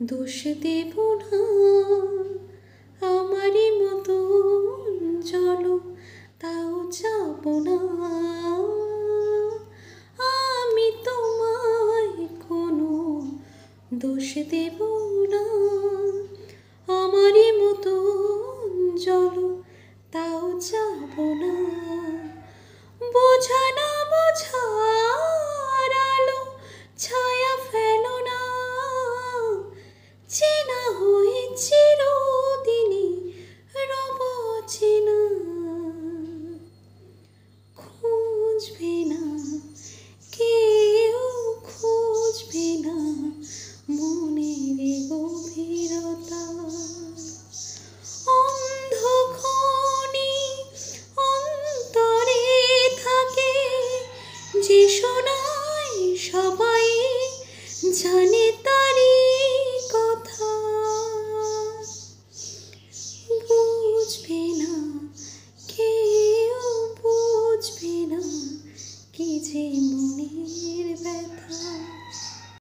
দোষ দেব না আমারই মতো চলো তাও যাব না আমি তোমায় কোনো দোষ দেব না আমারই মতো চলো তাও যাব না বোঝা না বোঝার আলো ছায়া ফেলো না চেনা হয়ে চিরদিনই রব চেনা খুঁজবে না কেউ খুঁজবে না মনের গভীরতা অন্ধক্ষণে অন্তরে থাকে যে শোনায় সবাই জানে তা